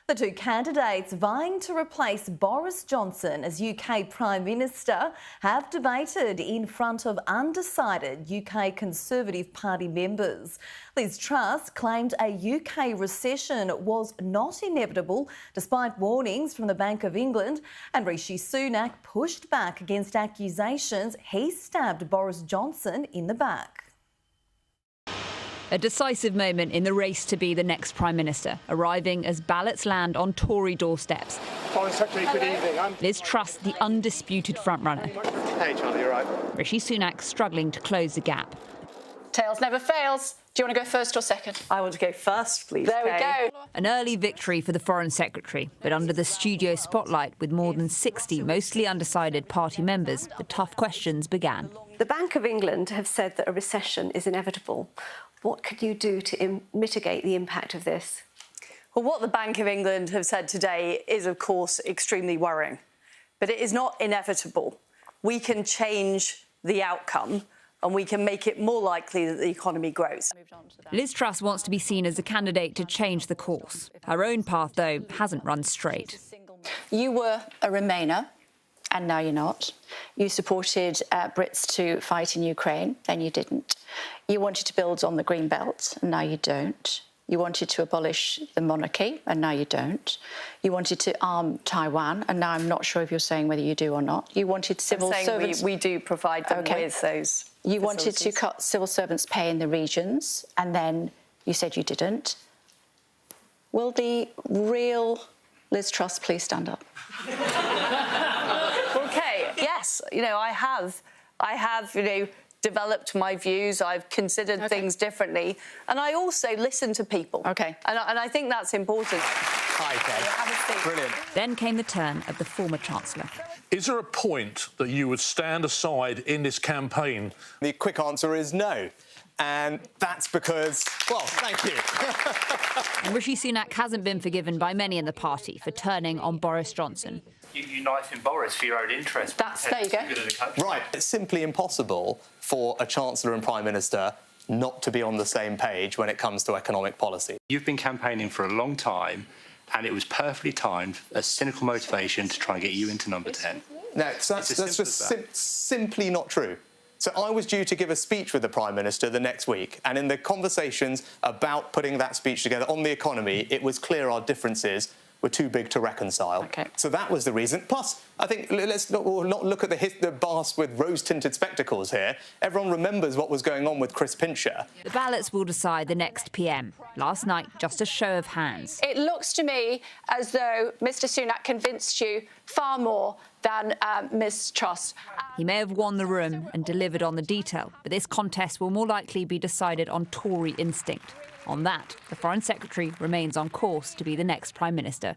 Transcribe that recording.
The two candidates vying to replace Boris Johnson as UK Prime Minister have debated in front of undecided UK Conservative Party members. Liz Truss claimed a UK recession was not inevitable despite warnings from the Bank of England, and Rishi Sunak pushed back against accusations he stabbed Boris Johnson in the back. A decisive moment in the race to be the next Prime Minister, arriving as ballots land on Tory doorsteps. Foreign Secretary, good evening. Liz Truss, the undisputed frontrunner. Hey, Charlie, you're right. Rishi Sunak struggling to close the gap. Tails never fails. Do you want to go first or second? I want to go first, please. There we go. An early victory for the Foreign Secretary, but under the studio spotlight with more than 60 mostly undecided party members, the tough questions began. The Bank of England have said that a recession is inevitable. What could you do to mitigate the impact of this? Well, what the Bank of England have said today is, of course, extremely worrying. But it is not inevitable. We can change the outcome and we can make it more likely that the economy grows. Liz Truss wants to be seen as a candidate to change the course. Her own path, though, hasn't run straight. You were a Remainer, and now you're not. You supported Brits to fight in Ukraine, then you didn't. You wanted to build on the Green Belt, and now you don't. You wanted to abolish the monarchy, and now you don't. You wanted to arm Taiwan, and now I'm not sure if you're saying whether you do or not. You wanted civil servants... We do provide them with those You wanted to cut civil servants' pay in the regions, and then you said you didn't. Will the real Liz Truss please stand up? OK, yes. I have, developed my views. I've considered things differently. And I also listen to people. OK. And I think that's important. Hi, Kev. Brilliant. Then came the turn of the former Chancellor. Is there a point that you would stand aside in this campaign? The quick answer is no. And that's because, well, thank you. And Rishi Sunak hasn't been forgiven by many in the party for turning on Boris Johnson. You knifing Boris for your own interest. There you go. Right. It's simply impossible for a Chancellor and Prime Minister not to be on the same page when it comes to economic policy. You've been campaigning for a long time, and it was perfectly timed, a cynical motivation to try and get you into number 10. No, so that's just simply not true. So I was due to give a speech with the Prime Minister the next week, and in the conversations about putting that speech together on the economy, it was clear our differences were too big to reconcile. Okay. So that was the reason. Plus, I think let's not look at the bars with rose-tinted spectacles here. Everyone remembers what was going on with Chris Pincher. The ballots will decide the next PM. Last night, just a show of hands. It looks to me as though Mr Sunak convinced you far more than Ms Truss. He may have won the room and delivered on the detail, but this contest will more likely be decided on Tory instinct. On that, the Foreign Secretary remains on course to be the next Prime Minister.